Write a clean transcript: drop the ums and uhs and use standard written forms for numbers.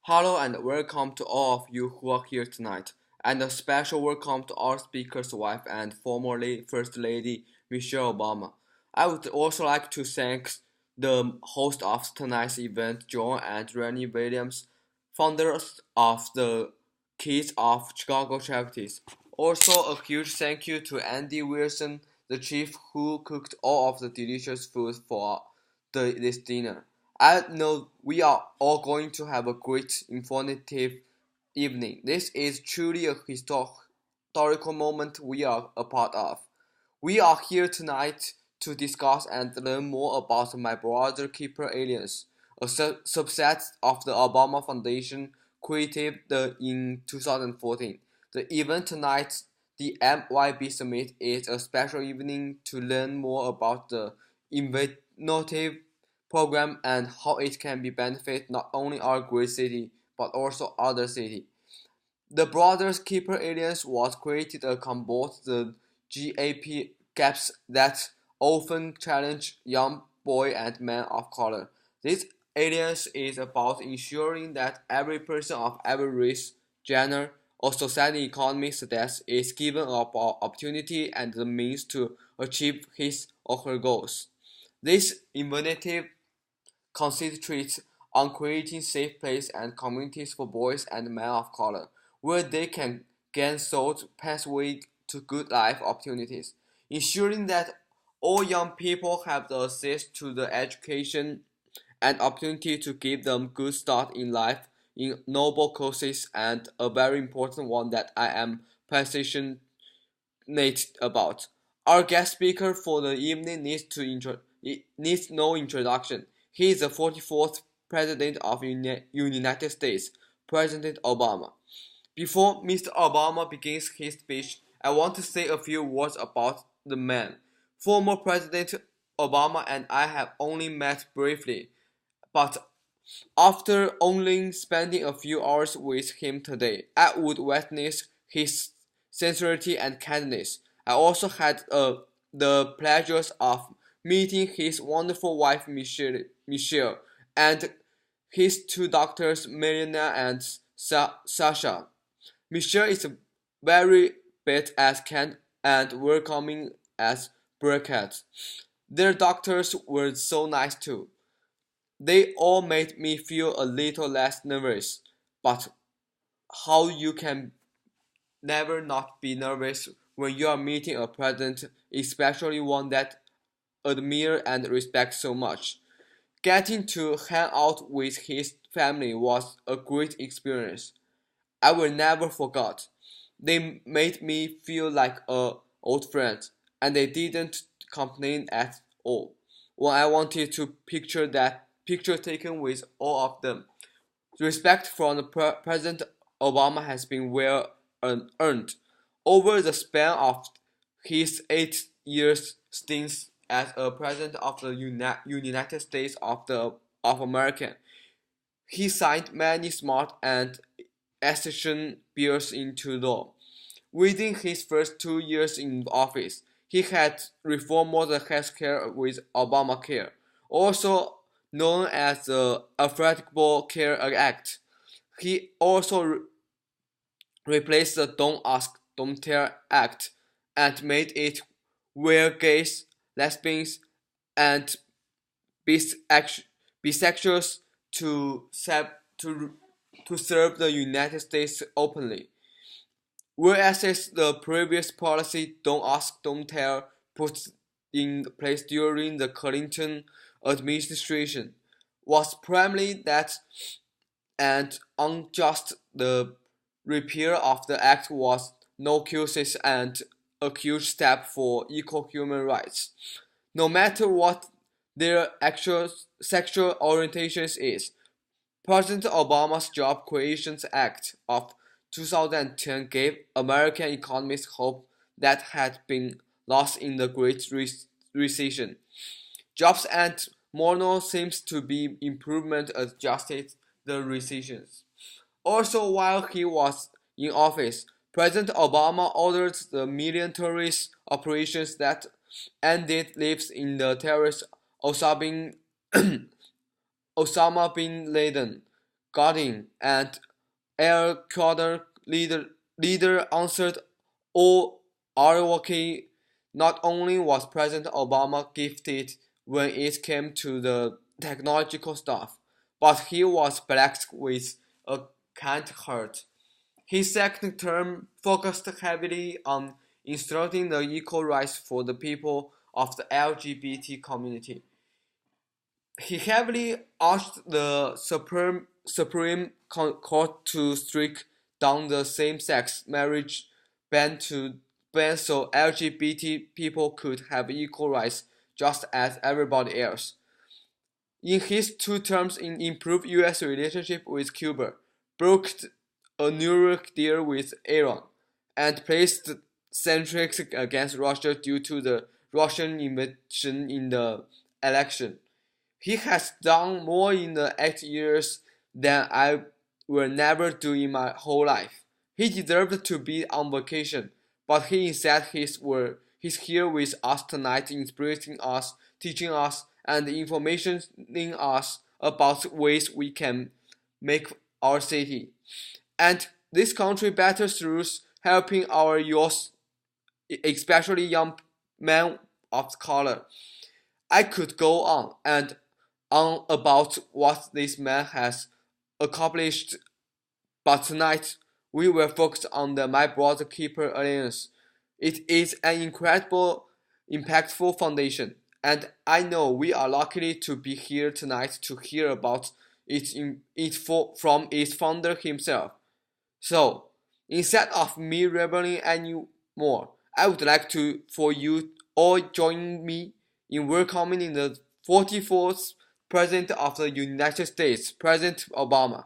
Hello and welcome to all of you who are here tonight, and a special welcome to our speaker's wife and formerly First Lady Michelle Obama. I would also like to thank the host of tonight's event, John and Rennie Williams, founders of the Kids of Chicago Charities. Also, a huge thank you to Andy Wilson, the chief who cooked all of the delicious food for this dinner. I know we are all going to have a great, informative evening. This is truly a historical moment we are a part of. We are here tonight to discuss and learn more about My Brother Keeper Aliens, a subset of the Obama Foundation created in 2014. The event tonight, the MYB Summit, is a special evening to learn more about the innovative program and how it can be benefit not only our great city but also other cities. The Brothers Keeper Aliens was created to combat the GAP gaps that often challenge young boys and men of color. This aliens is about ensuring that every person of every race, gender, or society economic status is given an opportunity and the means to achieve his or her goals. This innovative concentrates on creating safe places and communities for boys and men of color, where they can gain those pathways to good life opportunities, ensuring that all young people have the access to the education and opportunity to give them good start in life in noble causes and a very important one that I am passionate about. Our guest speaker for the evening needs no introduction. He is the 44th President of United States, President Obama. Before Mr. Obama begins his speech, I want to say a few words about the man. Former President Obama and I have only met briefly, but after only spending a few hours with him today, I would witness his sincerity and kindness. I also had the pleasures of meeting his wonderful wife Michelle and his two daughters Melina and Sasha. Michelle is very bit as kind and welcoming as Burkett. Their doctors were so nice too. They all made me feel a little less nervous, but how you can never not be nervous when you are meeting a president, especially one that admire and respect so much. Getting to hang out with his family was a great experience. I will never forget. They made me feel like a old friend, and they didn't complain at all. When I wanted to picture that picture taken with all of them. Respect from the President Obama has been well earned. Over the span of his 8 years stint as a president of the United States of America, he signed many smart and essential bills into law. Within his first 2 years in office, he had reformed modern healthcare with Obamacare, also known as the Affordable Care Act. He also replaced the Don't Ask, Don't Tell Act and made it where gays, lesbians, and bisexuals to, to serve the United States openly. Whereas the previous policy "Don't Ask, Don't Tell" put in place during the Clinton administration was primarily that and unjust. The repeal of the act was no excuses and a huge step for equal human rights. No matter what their actual sexual orientation is, President Obama's Job Creation Act of 2010 gave American economists hope that had been lost in the Great Recession. Jobs and more seems to be improvement adjusted the recessions. Also, while he was in office, President Obama ordered the military operations that ended lives in the terrorist Osama bin Laden Guardian and Air Corps leader answered all ROK. Not only was President Obama gifted when it came to the technological stuff, but he was blessed with a kind heart. His second term focused heavily on instituting the equal rights for the people of the LGBT community. He heavily urged the Supreme Court to strike down the same-sex marriage ban so LGBT people could have equal rights just as everybody else. In his two terms, he improved U.S. relationship with Cuba, broke a nuclear deal with Iran, and placed sanctions against Russia due to the Russian invasion in the election. He has done more in the 8 years than I will never do in my whole life. He deserved to be on vacation, but he instead he's here with us tonight, inspiring us, teaching us, and informationing us about ways we can make our city and this country better through helping our youth, especially young men of color. I could go on and on about what this man has accomplished, but tonight we will focus on the My Brother Keeper Alliance. It is an incredible, impactful foundation, and I know we are lucky to be here tonight to hear about from its founder himself. So, instead of me rambling anymore, I would like to for you all join me in welcoming the 44th President of the United States, President Obama.